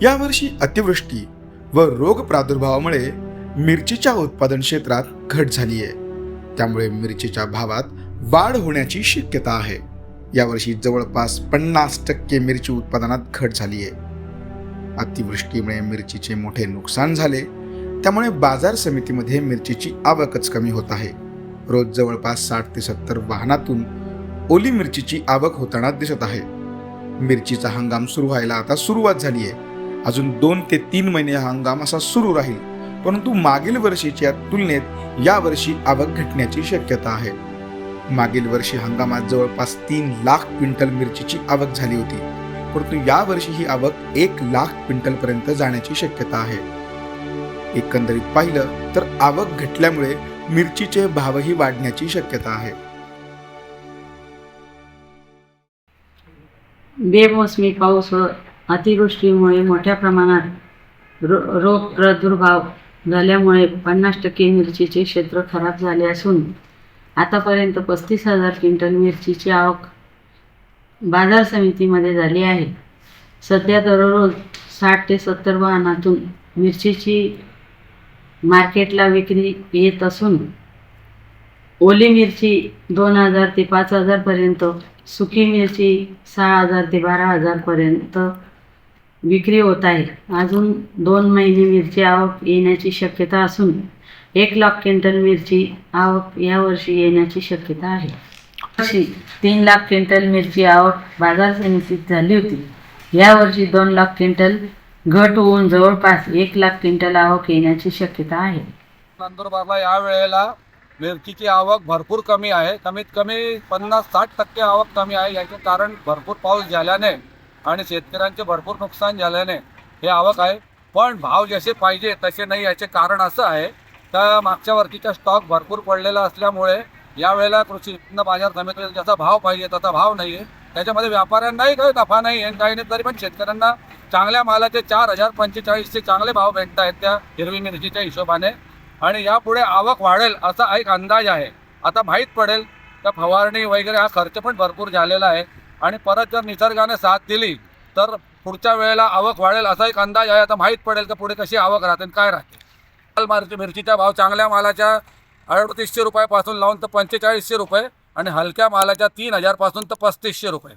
यावर्षी अतिवृष्टी व रोग प्रादुर्भावामुळे मिरचीच्या उत्पादन क्षेत्रात घट झाली आहे। त्यामुळे मिरचीच्या भावात वाढ होण्याची शक्यता आहे। यावर्षी जवळपास 50% मिरची उत्पादनात घट झाली आहे। अतिवृष्टीमुळे मिरचीचे मोठे नुकसान झाले, त्यामुळे बाजार समितीमध्ये मिरचीची आवकच कमी होत आहे। रोज जवळपास 60 ते 70 वाहनातून ओली मिरचीची आवक होताना दिसत आहे। मिरचीचा हंगाम सुरू व्हायला आता सुरुवात झाली आहे। अजून 2 ते 3 महिने हा हंगाम असा सुरू राहील, परंतु मागील वर्षीच्या तुलनेत यावर्षी आवक घटण्याची शक्यता आहे। मागील वर्षी हंगामात जवळपास 3 लाख क्विंटल मिरचीची आवक झाली होती, परंतु यावर्षी ही आवक 1 लाख क्विंटल पर्यंत जाण्याची शक्यता आहे। एकंदरीत पाहिलं तर आवक घटल्यामुळे मिरचीचे भावही वाढण्याची शक्यता आहे। बेमोसमी पाऊस व अतिवृष्टीमुळे मोठ्या प्रमाणात रोग प्रादुर्भाव झाल्यामुळे 50% मिरचीचे क्षेत्र खराब झाले असून आतापर्यंत 35,000 क्विंटल मिरचीची आवक बाजार समितीमध्ये झाली आहे। सध्या दररोज 60 ते 70 वाहनातून मिरचीची मार्केटला विक्री येत असून ओली मिरची 2,000 ते 5,000 पर्यंत, सुकी मिरची 6,000 ते 12,000 पर्यंत विक्री होत आहे। अजून 2 महिने मिरची आवक येण्याची शक्यता असून 1 लाख क्विंटल मिरची आवक यावर्षी येण्याची शक्यता आहे। वर्षी 3 लाख क्विंटल मिरची आवक बाजार समितीत झाली होती। यावर्षी 2 लाख क्विंटल घट होऊन जवळपास 1 लाख क्विंटल आवक येण्याची शक्यता आहे। नंदुरबारला या वेळेला मिरचीची आवक भरपूर कमी आहे। कमीत कमी 50-60% आवक कमी आहे। याचे कारण भरपूर पाऊस झाल्याने आणि शेतकऱ्यांचे भरपूर नुकसान झाल्याने हे आवक आहे। पण भाव जसे पाहिजे तसे नाही। याचे कारण असं आहे तर मागच्या वर्षीचा स्टॉक भरपूर पडलेला असल्यामुळे यावेळेला कृषी उत्पन्न बाजार समितीला ज्याचा भाव पाहिजे तसा भाव नाही आहे। त्याच्यामध्ये व्यापाऱ्यांनाही काही नफा नाही आहे, काही नाही, तरी पण शेतकऱ्यांना चांगल्या मालाचे 4,045चे चांगले भाव भेटत आहेत त्या हिरवी मिरचीच्या हिशोबाने। आणि यापुढे आवक वाढेल असा एक अंदाज आहे। आता माहीत पडेल तर फवारणी वगैरे हा खर्च पण भरपूर झालेला आहे आणि परत जर निसर्गाने साथ दिली तर पुढच्या वेळेला आवक वाढेल असा एक अंदाज आहे। आता माहीत पडेल की पुढे कशी आवक राहते काय राहते। मिरचीचा भाव चांगल्या मालाच्या 3800 रुपयापासून लावून तर 4500 रुपये आणि हलक्या मालाच्या 3,000 पासून तर 3500 रुपये।